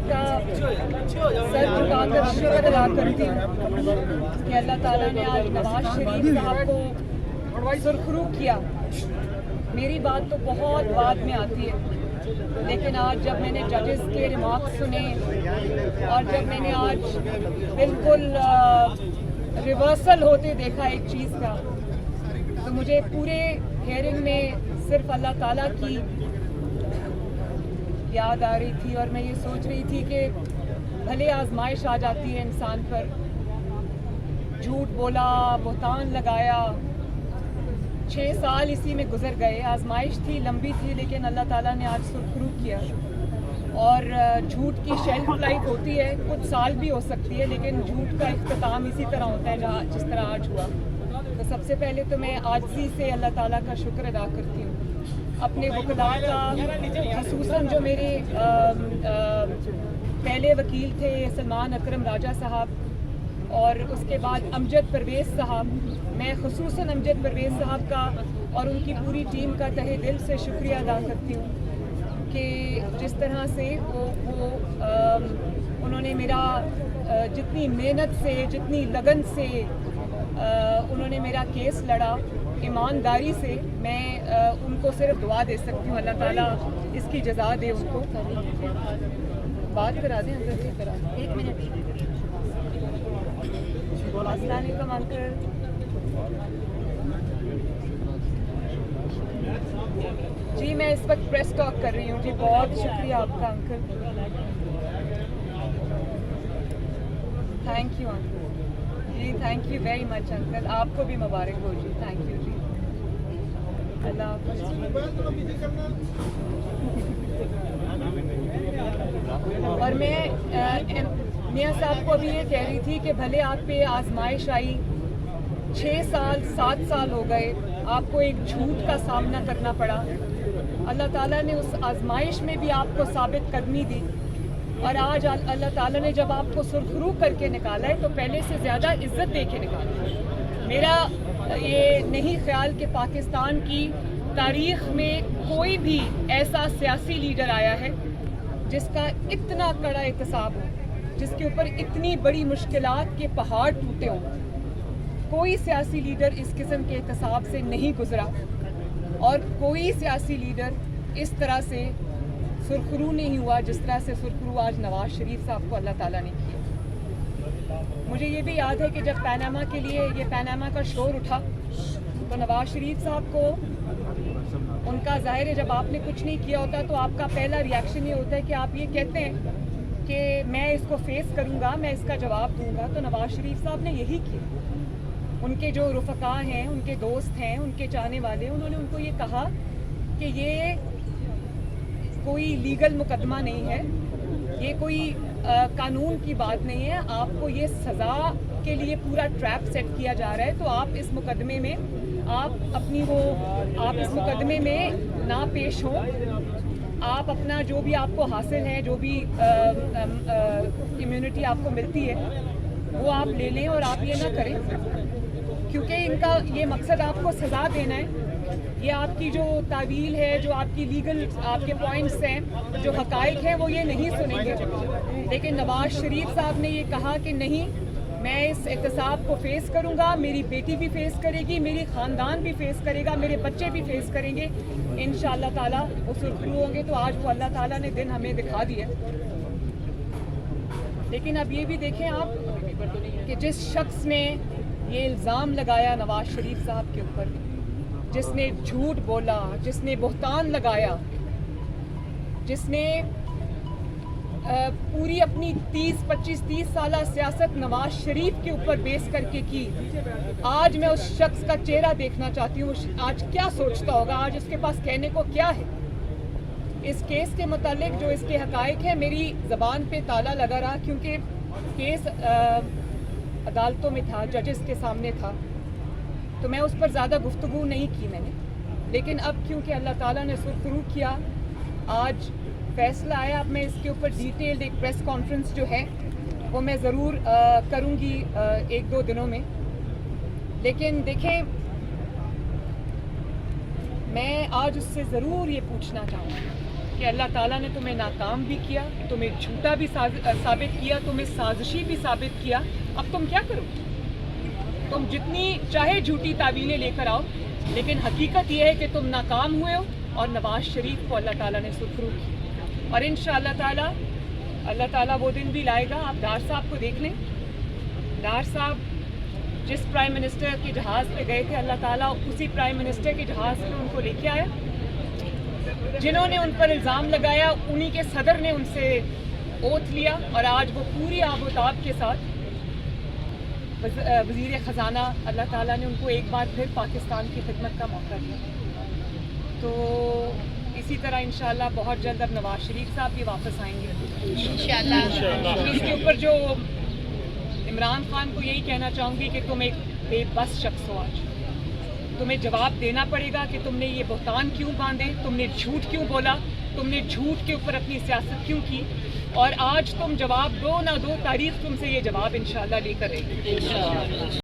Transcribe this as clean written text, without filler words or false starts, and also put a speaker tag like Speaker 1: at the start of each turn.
Speaker 1: का सर झुकाकर शुक्र अदा करती हूँ कि अल्लाह ताला ने आज नवाज शरीफ साहब को सुरखरू किया। मेरी बात तो बहुत बाद में आती है, लेकिन आज जब मैंने जजेस के रिमार्क्स सुने और जब मैंने आज बिल्कुल रिवर्सल होते देखा एक चीज़ का, तो मुझे पूरे हेयरिंग में सिर्फ अल्लाह ताला की याद आ रही थी। और मैं ये सोच रही थी कि भले आजमाइश आ जाती है इंसान पर, झूठ बोला, बुहतान लगाया, 6 साल इसी में गुजर गए। आजमाइश थी, लंबी थी, लेकिन अल्लाह ताला ने आज सुरखरू किया। और झूठ की शेल्फ लाइफ होती है, कुछ साल भी हो सकती है, लेकिन झूठ का इख्तिताम इसी तरह होता है जहाँ जिस तरह आज हुआ। तो सबसे पहले तो मैं आजिज़ी से अल्लाह ताला का शुक्र अदा करती हूँ, अपने वकला का, ख़ुसूसन जो मेरे पहले वकील थे सलमान अकरम राजा साहब, और उसके बाद अमजद परवेज़ साहब। मैं ख़ुसूसन अमजद परवेज़ साहब का और उनकी पूरी टीम का तहे दिल से शुक्रिया अदा करती हूँ कि जिस तरह से वो उन्होंने मेरा जितनी मेहनत से, जितनी लगन से उन्होंने मेरा केस लड़ा, ईमानदारी से। मैं उनको सिर्फ दुआ दे सकती हूँ, अल्लाह ताला इसकी जज़ा दे उनको। बात करा दें अंदर की तरह, 1 मिनट। अस्सलाम वालेकुम अंकल। जी मैं इस वक्त प्रेस टॉक कर रही हूँ जी। बहुत शुक्रिया आपका uncle, thank you uncle ji, thank you very much uncle. आपको भी मुबारक हो जी, थैंक यू जी, अल्लाह हाफ़िज़। और मैं मियाँ साहब को अभी ये कह रही थी कि भले आप पे आजमाइश आई, 6 साल 7 साल हो गए, आपको एक झूठ का सामना करना पड़ा। अल्लाह ताला ने उस आजमाइश में भी आपको साबित कदमी दी, और आज अल्लाह ताला ने जब आपको सुरखरू करके निकाला है तो पहले से ज़्यादा इज्जत दे के निकाला। मेरा ये नहीं ख्याल कि पाकिस्तान की तारीख़ में कोई भी ऐसा सियासी लीडर आया है जिसका इतना कड़ा एहतसाब हो, जिसके ऊपर इतनी बड़ी मुश्किलात के पहाड़ टूटे हों। कोई सियासी लीडर इस किस्म के एहतसाब से नहीं गुजरा, और कोई सियासी लीडर इस तरह से सुरखरू नहीं हुआ जिस तरह से सुरखरू आज नवाज शरीफ साहब को अल्लाह ताला ने किया। मुझे ये भी याद है कि जब पैनामा के लिए ये पैनामा का शोर उठा, तो नवाज शरीफ साहब को उनका ज़ाहिर है जब आपने कुछ नहीं किया होता तो आपका पहला रिएक्शन ये होता है कि आप ये कहते हैं कि मैं इसको फेस करूँगा, मैं इसका जवाब दूँगा। तो नवाज शरीफ साहब ने यही किया। उनके जो रुफ़क़ा हैं, उनके दोस्त हैं, उनके चाहने वाले, उन्होंने उनको ये कहा कि ये कोई लीगल मुकदमा नहीं है, ये कोई कानून की बात नहीं है, आपको ये सज़ा के लिए पूरा ट्रैप सेट किया जा रहा है। तो आप इस मुकदमे में आप इस मुकदमे में ना पेश हो, आप अपना जो भी आपको हासिल है, जो भी इम्यूनिटी आपको मिलती है वो आप ले लें, और आप ये ना करें, क्योंकि इनका ये मकसद आपको सज़ा देना है। ये आपकी जो तावील है, जो आपकी लीगल आपके पॉइंट्स हैं, जो हकाइक हैं, वो ये नहीं सुनेंगे। लेकिन नवाज शरीफ साहब ने ये कहा कि नहीं, मैं इस एहतसाब को फेस करूंगा, मेरी बेटी भी फेस करेगी, मेरी ख़ानदान भी फेस करेगा, मेरे बच्चे भी फेस करेंगे, इंशाअल्लाह ताला वो सुरखरू होंगे। तो आज वो अल्लाह ताला ने दिन हमें दिखा दिया। लेकिन अब ये भी देखें आप कि जिस शख्स ने ये इल्ज़ाम लगाया नवाज शरीफ साहब के ऊपर, जिसने झूठ बोला, जिसने बुहतान लगाया, जिसने पूरी अपनी 30 साल सियासत नवाज शरीफ के ऊपर बेस करके की, आज मैं उस शख्स का चेहरा देखना चाहती हूँ। आज क्या सोचता होगा, आज इसके पास कहने को क्या है इस केस के मुतालिक, जो इसके हकाइक है। मेरी ज़बान पे ताला लगा रहा, क्योंकि केस अदालतों में था, जजेस के सामने था, तो मैं उस पर ज़्यादा गुफ्तगू नहीं की मैंने। लेकिन अब क्योंकि अल्लाह ताला ने सुरखरू किया, आज फैसला आया, अब मैं इसके ऊपर डिटेल्ड एक प्रेस कॉन्फ्रेंस जो है वो मैं ज़रूर करूँगी 1-2 दिनों में। लेकिन देखें, मैं आज उससे ज़रूर ये पूछना चाहूँगी کہ اللہ تعالیٰ نے تمہیں ناکام بھی کیا, تمہیں جھوٹا بھی ثابت کیا, تمہیں سازشی بھی ثابت کیا. اب تم کیا کرو؟ تم جتنی چاہے جھوٹی تعویلیں لے کر آؤ, لیکن حقیقت یہ ہے کہ تم ناکام ہوئے ہو اور نواز شریف کو اللہ تعالیٰ نے سرخرو کی. اور انشاءاللہ تعالیٰ اللہ تعالیٰ وہ دن بھی لائے گا. آپ ڈار صاحب کو دیکھ لیں. ڈار صاحب جس پرائم منسٹر کے جہاز پہ گئے تھے, اللہ تعالیٰ اسی پرائم منسٹر کے جہاز پہ ان کو لے کے آیا. جنہوں نے ان پر الزام لگایا انہی کے صدر نے ان سے اوتھ لیا, اور آج وہ پوری آب و تاب کے ساتھ وزیر خزانہ اللہ تعالیٰ نے ان کو ایک بار پھر پاکستان کی خدمت کا موقع دیا. تو اسی طرح انشاءاللہ بہت جلد اب نواز شریف صاحب بھی واپس آئیں گے انشاءاللہ. اس کے اوپر جو عمران خان کو یہی کہنا چاہوں گی کہ تم ایک بے بس شخص ہو. آج تمہیں جواب دینا پڑے گا کہ تم نے یہ بہتان کیوں باندھے, تم نے جھوٹ کیوں بولا, تم نے جھوٹ کے اوپر اپنی سیاست کیوں کی, اور آج تم جواب دو نہ دو, تاریخ تم سے یہ جواب انشاءاللہ لے کر رہے گی.